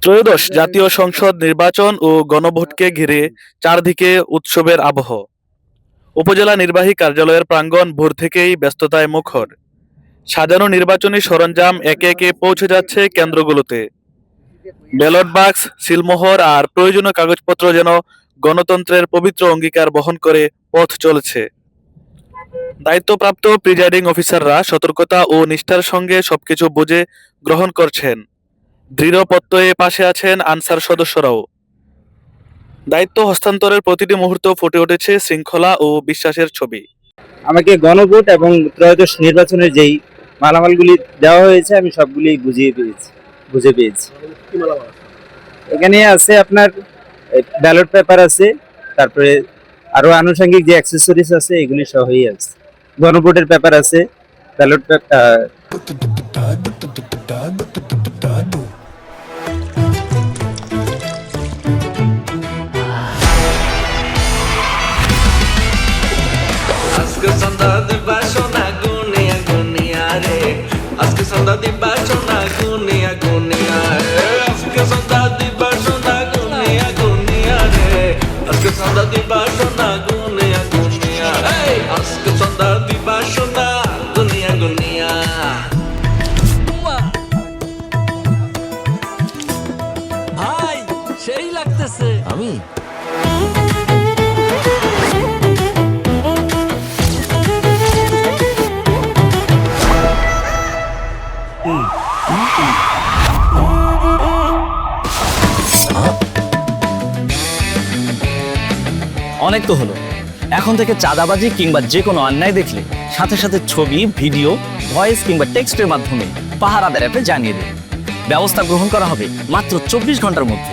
ত্রয়োদশ জাতীয় সংসদ নির্বাচন ও গণভোটকে ঘিরে চারদিকে উৎসবের আবহ। উপজেলা নির্বাহী কার্যালয়ের প্রাঙ্গণ ভোর থেকেই ব্যস্ততায় মুখর। সাজানো নির্বাচনী সরঞ্জাম একে একে পৌঁছে যাচ্ছে কেন্দ্রগুলোতে। ব্যালট বাক্স, সিলমোহর আর প্রয়োজনীয় কাগজপত্র যেন গণতন্ত্রের পবিত্র অঙ্গীকার বহন করে পথ চলছে। দায়িত্বপ্রাপ্ত প্রিজাইডিং অফিসাররা সতর্কতা ও নিষ্ঠার সঙ্গে সবকিছু বুঝে গ্রহণ করছেন। দৃঢ় প্রত্যয়ে পাশে আছেন আনসার সদস্যরাও। দায়িত্ব হস্তান্তরের প্রতিটি মুহূর্ত ফুটে উঠেছে শৃঙ্খলা ও বিশ্বাসের ছবি। আমাকে গণভোট এবং ত্রয়োদশ নির্বাচনের যেই মালামালগুলি দেওয়া হয়েছে আমি সবগুলি বুঝে পেয়েছি। এখানে আছে আপনার ব্যালট পেপার আছে, তারপরে আরো আনুষঙ্গিক যে অ্যাক্সেসরিজ আছে এগুলি সহই আছে। গণভোটের পেপার আছে, ব্যালট পেপার। আজকে সন্ধ্যা দিবা সোনা গুনিয়া গুনিয়া রে, আজকে সন্ধ্যা দিবা সোনা গুনিয়া গুনিয়া রে, আজকে সন্ধ্যা দিবা সোনা গুনিয়া গুনিয়া রে, আজকে সন্ধ্যা দিবা সোনা গুনিয়া গুনিয়া রে, আজকে সন্ধ্যা দিবা সোনা গুনিয়া গুনিয়া। ভাই সেই লাগতেছে। আমি অনেক তো হলো। এখন থেকে চাঁদাবাজি কিংবা যে কোনো অন্যায় দেখলে সাথে সাথে ছবি, ভিডিও, ভয়েস কিংবা টেক্সটের মাধ্যমে পাহারাদার অ্যাপে জানিয়ে দিন। ব্যবস্থা গ্রহণ করা হবে মাত্র 24 ঘন্টার মধ্যে।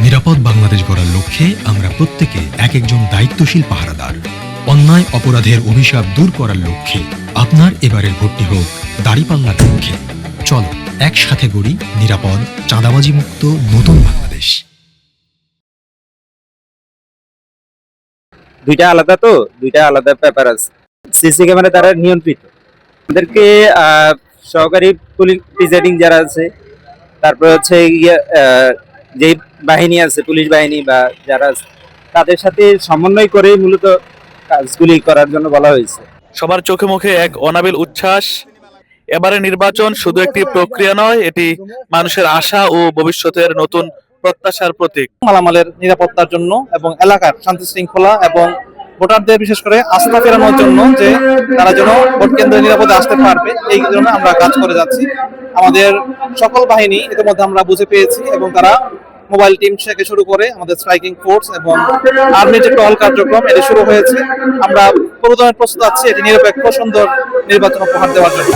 নিরাপদ বাংলাদেশ গড়ার লক্ষ্যে আমরা প্রত্যেকে এক একজন দায়িত্বশীল পাহারাদার। অন্যায় অপরাধের অভিশাপ দূর করার লক্ষ্যে আপনার এবারের ভোটটি হোক দাঁড়িপাল্লার লক্ষ্যে। চলো একসাথে গড়ি নিরাপদ, চাঁদাবাজি মুক্ত নতুন বাংলাদেশ। দুইটা আলাদা পেপার আছে। সিসি ক্যামেরা দ্বারা নিয়ন্ত্রিত। আমাদেরকে সহকারী পুলিশ প্রিজাইডিং যারা আছে, তারপরে হচ্ছে যে বাহিনী আছে, পুলিশ বাহিনী বা যারা আছে, তাদের সাথে সমন্বয় করে মূলত কাজগুলি করার জন্য বলা হয়েছে। সবার চোখে মুখে এক অনাবিল উচ্ছ্বাস। এবারে নির্বাচন শুধু একটি প্রক্রিয়া নয়, এটি মানুষের আশা ও ভবিষ্যতের নতুন প্রত্যাশার প্রতীক। মালামালের নিরাপত্তার জন্য এবং এলাকার শান্তি শৃঙ্খলা এবং ভোটারদের বিশেষ করে আস্থা ফেরানোর জন্য, যে তারা যেন ভোট কেন্দ্রে নিরাপদে আসতে পারবে, এই জন্য আমরা কাজ করে যাচ্ছি। আমাদের সকল বাহিনী ইতিমধ্যে আমরা বুঝে পেয়েছি এবং তারা মোবাইল টিম থেকে শুরু করে আমাদের স্ট্রাইকিং ফোর্স এবং আর্মির যে টহল কার্যক্রম এটি শুরু হয়েছে। আমরা পুরো ধরনের প্রস্তুত আছি এটি নিরপেক্ষ সুন্দর নির্বাচন উপহার দেওয়ার জন্য।